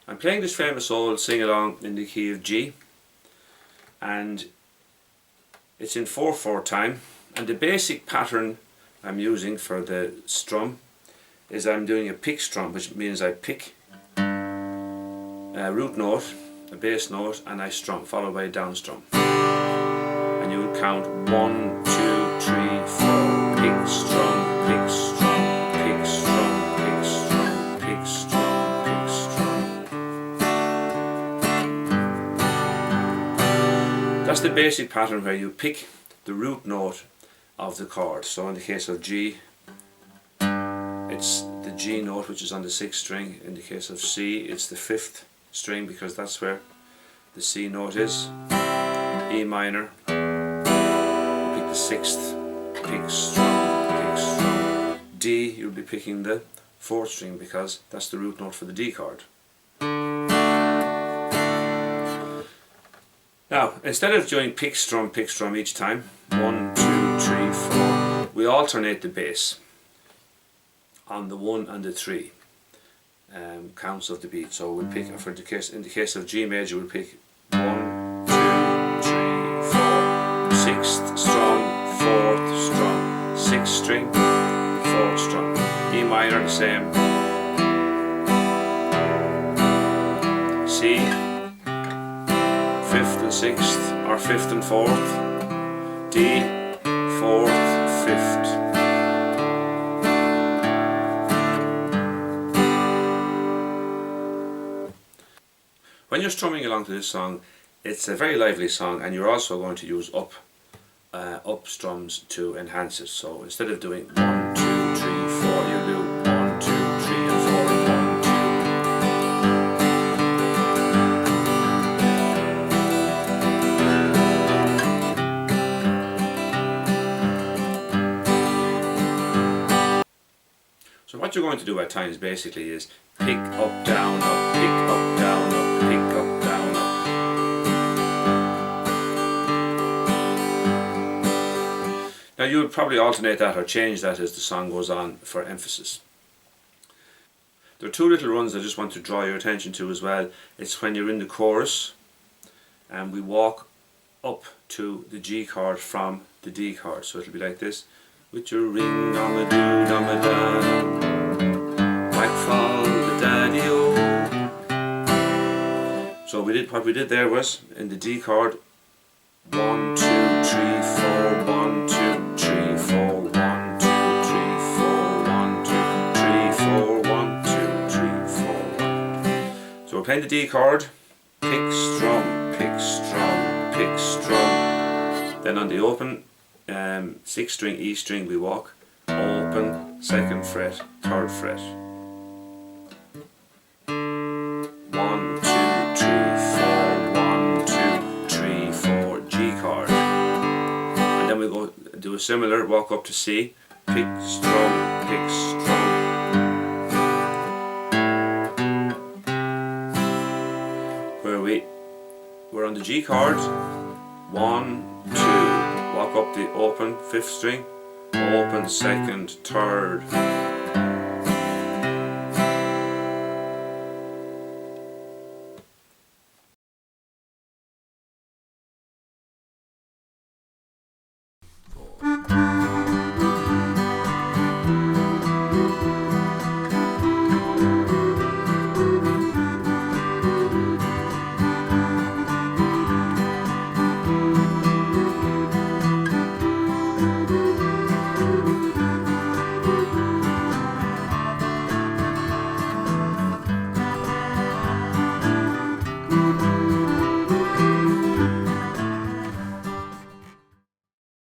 I'm playing this famous old sing-along in the key of G, and it's in 4/4 time, and the basic pattern I'm using for the strum is I'm doing a pick strum, which means I pick a root note, a bass note, and I strum, followed by a down strum. And you would count 1, 2, 3, 4, pick strum, pick strum, pick strum, pick strum, pick strum, pick strum. That's the basic pattern where you pick the root note of the chord. So in the case of G, it's the G note, which is on the 6th string. In the case of C, it's the 5th string, because that's where the C note is. E minor, you pick the 6th, pick strum, pick strum. D, you'll be picking the 4th string, because that's the root note for the D chord. Now, instead of doing pick strum each time, 1, 2, 3, 4, we alternate the bass on the 1 and the 3 counts of the beat. So we'll pick, in the case of G major, we'll pick 1, 2, 3, 4, 6th strum, 4th strum, 6th string, 4th strum. E minor, the same. C, 5th and 6th, or 5th and 4th. D, 4th, 5th. When you're strumming along to this song, it's a very lively song, and you're also going to use up strums to enhance it. So instead of doing 1, 2, 3, 4, you do 1, 2, 3 and 4 and 1, 2. So what you're going to do at times basically is pick up, down, up, pick up, down, up, pick up, down, up. Now you would probably alternate that or change that as the song goes on for emphasis. There are two little runs I just want to draw your attention to as well. It's when you're in the chorus and we walk up to the G chord from the D chord. So it'll be like this. With your ring on a do, on a da, like fall the daddy-o. So what we did there was, in the D chord, 1, 2, 3, 4, 1, 2, 3, 4, 1, 2, 3, 4, 1, 2, 3, 4, 1, 2, 3, 4, 1. So we're playing the D chord, pick, strum, pick, strum, pick, strum. Then on the open 6th string, E string, we walk, open, 2nd fret, 3rd fret. 1, 2, 3, 4, 1, 2, 3, 4, G chord. And then we go do a similar, walk up to C, pick, strum, pick, strum. Where we're on the G chord, 1, 2, walk up the open 5th string, open 2nd, 3rd,